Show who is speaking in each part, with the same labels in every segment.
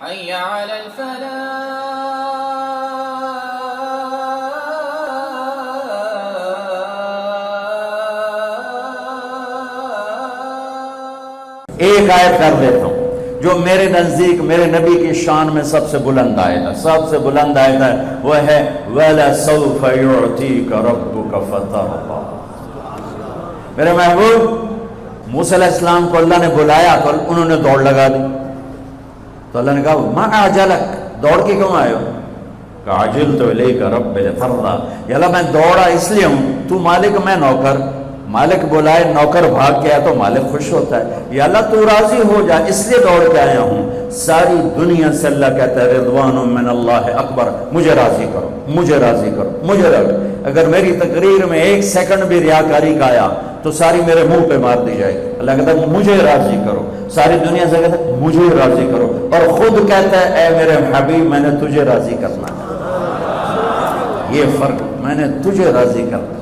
Speaker 1: حي على الفلاح.
Speaker 2: ایک آیت کر دیتا ہوں جو میرے نزدیک میرے نبی کی شان میں سب سے بلند آیت ہے، سب سے بلند آیت ہے، وہ ہے وَلَسَوْفَ يُعْتِيكَ رَبُّكَ فَتَرْضَىٰ۔ میرے محبوب موسیٰ علیہ السلام کو اللہ نے بلایا تو انہوں نے دوڑ لگا دی، تو اللہ نے کہا مَا أَعْجَلَكَ، دوڑ کے کیوں آئے ہو؟ کہا عَجِلْتُ إِلَيْكَ رَبِّ لِتَرْضَىٰ، یا اللہ میں دوڑا اس لیے ہوں، تو مالک میں نوکر، مالک بلائے نوکر بھاگ کے آیا تو مالک خوش ہوتا ہے، یا اللہ تو راضی ہو جا اس لیے دوڑ کے آیا ہوں۔ ساری دنیا سے اللہ کہتا ہے رضوان من اللہ اکبر، مجھے راضی کرو، مجھے راضی کرو، مجھے راضی۔ اگر میری تقریر میں ایک سیکنڈ بھی ریاکاری کا آیا تو ساری میرے منہ پہ مار دی جائے گی۔ اللہ کہتا ہے مجھے راضی کرو، ساری دنیا سے کہتا ہے مجھے راضی کرو، اور خود کہتا ہے اے میرے حبیب میں نے تجھے راضی کرنا ہے۔ یہ فرق، میں نے تجھے راضی کرنا ہے۔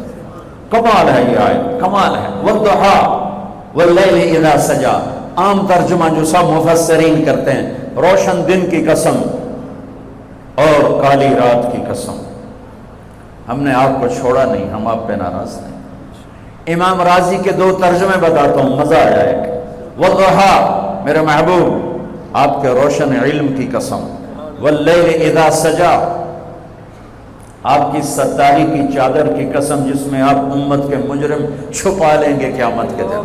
Speaker 2: کمال ہے یہ آیت، کمال ہے۔ والضحیٰ واللیل اذا سجا، عام ترجمہ جو سب مفسرین کرتے ہیں، روشن دن کی قسم اور کالی رات کی قسم۔ ہم نے آپ کو چھوڑا نہیں، ہم آپ پہ ناراض نہیں۔ امام راضی کے دو ترجمے بتاتا ہوں، مزہ آیا ہے۔ والضحیٰ میرے محبوب آپ کے روشن علم کی قسم، واللیل اذا سجا آپ کی ستاری کی چادر کی قسم جس میں آپ امت کے مجرم چھپا لیں گے قیامت کے دن۔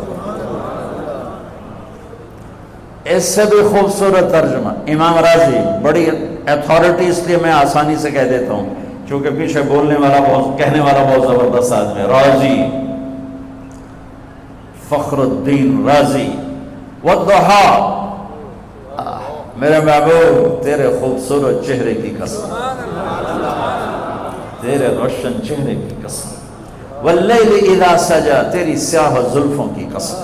Speaker 2: اس سے بھی خوبصورت ترجمہ امام راضی، بڑی ایتھارٹی اس لیے میں آسانی سے کہہ دیتا ہوں چونکہ پیچھے بولنے والا بہت، کہنے والا بہت زبردست آدمی ہے، راضی فخر الدین رازی۔ والضحیٰ میرے محبوب تیرے خوبصورت چہرے کی قسم، تیرے روشن چہرے کی قسم، واللیل اذا سجا تیری سیاہ زلفوں کی قسم۔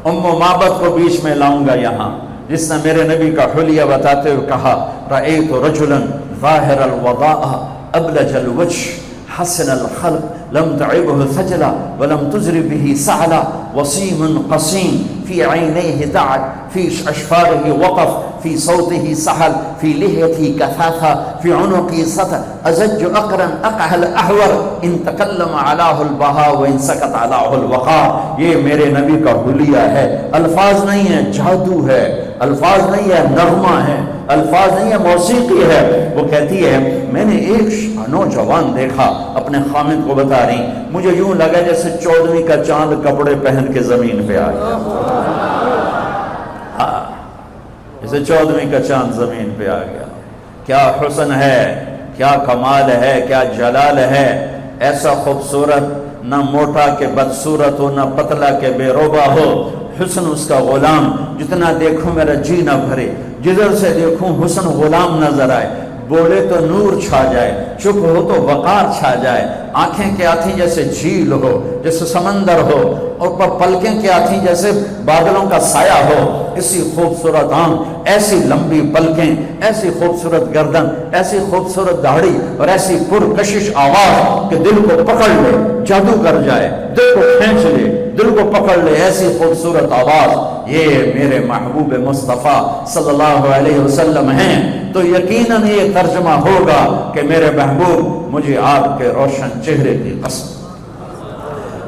Speaker 2: ام معبد کو بیچ میں لاؤں گا یہاں، جس نے میرے نبی کا حلیہ بتاتے ہوئے کہا رأیت رجلا ظاہر الوضاء ابلج الوجه حسن الخلق لم تعبه ثجلا ولم تزر به سعلا وسيم قصيم في عينيه دعك في أشفاره وقف في صوته سحل في لحيته كثاثة في عنقه سطر أزج أقرن أقهل أحور إن تكلم علاه البهاء وإن سكت علاه الوقار۔ یہ میرے نبی کا حلیہ ہے، الفاظ نہیں ہے، جادو ہے، الفاظ نہیں ہے، نغمہ ہے، الفاظ نہیں ہے، موسیقی ہے۔ وہ کہتی ہے میں نے ایک نوجوان دیکھا، اپنے خامد کو بتا رہی، مجھے یوں لگا جیسے 14ویں کا چاند کپڑے پہن کے زمین پہ آ گیا، جیسے 14ویں کا چاند زمین پہ آ گیا۔ کیا حسن ہے، کیا کمال ہے، کیا جلال ہے، ایسا خوبصورت، نہ موٹا کہ بدصورت ہو، نہ پتلا کہ بے روبہ ہو، حسن اس کا غلام، جتنا دیکھوں میرا جی نہ بھرے، جدھر سے دیکھوں حسن غلام نظر آئے، بولے تو نور چھا جائے، چپ ہو تو وقار چھا جائے، آنکھیں کے آتھی جیسے جھیل ہو، جیسے سمندر ہو، اور پلکیں کے آتھی جیسے بادلوں کا سایہ ہو، اسی خوبصورت آنکھ، ایسی لمبی پلکیں، ایسی خوبصورت گردن، ایسی خوبصورت داڑھی اور ایسی پرکشش آواز کہ دل کو پکڑ لے، جادو کر جائے، دل کو کھینچ لے، دل کو پکڑ لے، ایسی خوبصورت آواز۔ یہ میرے محبوب مصطفیٰ صلی اللہ علیہ وسلم ہیں، تو یقیناً یہ ترجمہ ہوگا کہ میرے محبوب مجھے آپ کے روشن چہرے کی قسم۔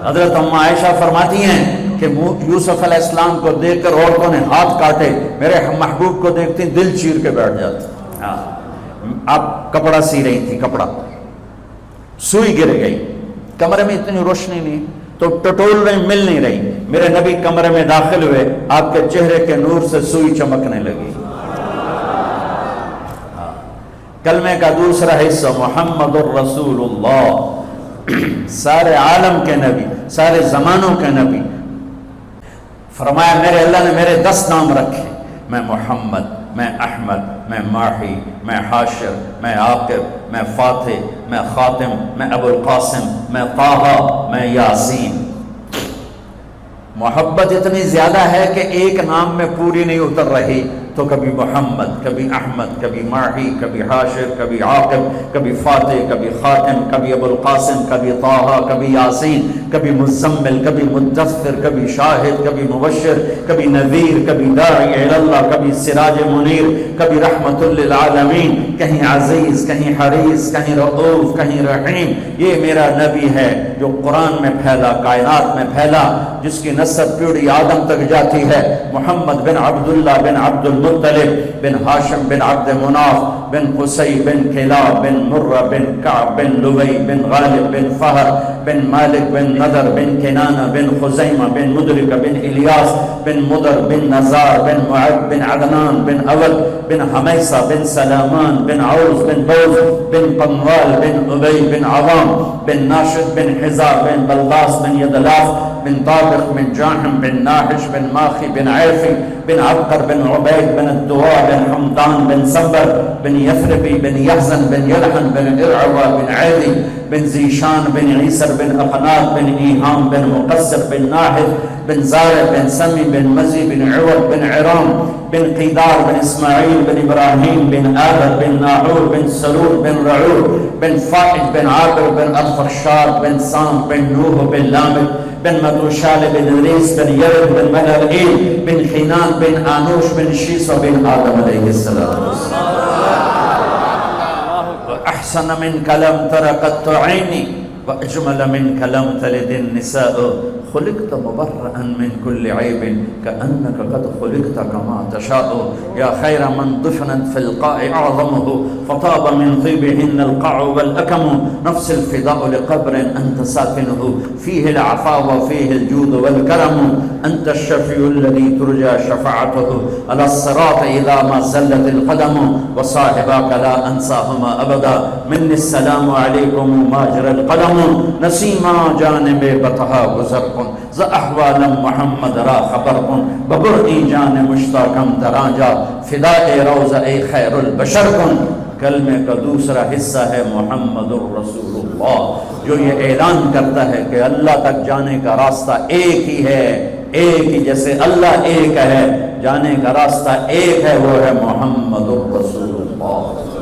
Speaker 2: حضرت ام عائشہ فرماتی ہیں کہ یوسف علیہ السلام کو دیکھ کر عورتوں نے ہاتھ کاٹے، میرے محبوب کو دیکھتی دل چیر کے بیٹھ جاتا۔ آپ کپڑا سی رہی تھی، کپڑا سوئی گر گئی، کمرے میں اتنی روشنی نہیں تو ٹٹول رہی، مل نہیں رہی، میرے نبی کمرے میں داخل ہوئے، آپ کے چہرے کے نور سے سوئی چمکنے لگی۔ کلمے کا دوسرا حصہ محمد الرسول اللہ، سارے عالم کے نبی، سارے زمانوں کے نبی۔ فرمایا میرے اللہ نے میرے 10 نام رکھے، میں محمد، میں احمد، میں ماحی، میں حاشر، میں عاقب، میں فاتح، میں خاتم، میں ابو القاسم، میں طٰہٰ، میں یاسین۔ محبت اتنی زیادہ ہے کہ ایک نام میں پوری نہیں اتر رہی، تو کبھی محمد، کبھی احمد، کبھی ماہی، کبھی حاشر، کبھی عاقب، کبھی فاتح، کبھی خاتم، کبھی ابو القاسم، کبھی طٰہٰ، کبھی یاسین، کبھی مزمل، کبھی مدثر، کبھی شاہد، کبھی مبشر، کبھی نذیر، کبھی داعی الی اللہ، کبھی سراج منیر، کبھی رحمت للعالمین، کہیں عزیز، کہیں حریص، کہیں رؤوف، کہیں رحیم۔ یہ میرا نبی ہے جو قرآن میں پھیلا، کائنات میں پھیلا، جس کی نسب پیڑھی آدم تک جاتی ہے۔ محمد بن عبداللہ بن عبد المطلب بن ہاشم بن عبد مناف بن قصی بن کلاب بن مرہ بن کعب بن لبی بن غالب بن فہر بن مالک بن نضر بن کنانہ بن خزیمہ بن مدرک بن الیاس بن مدر بن نزار بن معد بن عدنان بن اول بن حمیسہ بن سلامان بن عوز بن بوز بن قنوال بن ابی بن عوام بن ناشد بن حزار بن بلغاس بن یدلاف بن طابق بن جاحم بن ناحش بن ماخی بن عیفی بن عبقر بن عبید بن الدواء بن حمدان بن سنبر بن یثربی بن یحزن بن یلحن بن ارعوى بن عیدی بن زیشان بن عیسر بن اقناط بن ایہام بن مقصر بن ناحد بن زارع بن سمی بن مزی بن عوض بن عرام بن قیدار بن اسماعیل بن ابراہیم بن آدر بن ناحور بن سرور بن رعور بن فائد بن عابر بن الفرشاد بن سام بن نوح بن لامد بن مدوشال بن ریس بن یرد بن ملعیل بن خینان بن آنوش بن شیس بن آدم علیہ السلام۔ وأحسن منك لم تر قط عيني وأجمل منك لم تلد النساء خلقت مبرأ من كل عيب كأنك قد خلقت كما تشاء يا خير من دفنت في القاع أعظمه فطاب من طيبهن القاع والأكم نفس الفداء لقبر أنت ساكنه فيه العفاء وفيه الجود والكرم أنت الشفيع الذي ترجى شفاعته على الصراط إذا ما زلت القدم وصاحباك لا أنساهما أبدا مني السلام عليكم ماجر القلم نسيما جانب بطها گزر ز احوال محمد را خبر کن ببرئی جان مشتاقم درانجا فدائے روضہ خیر البشر کن۔ کلمے کا دوسرا حصہ ہے محمد الرسول اللہ، جو یہ اعلان کرتا ہے کہ اللہ تک جانے کا راستہ ایک ہی ہے، ایک ہی، جیسے اللہ ایک ہے، جانے کا راستہ ایک ہے، وہ ہے محمد الرسول اللہ۔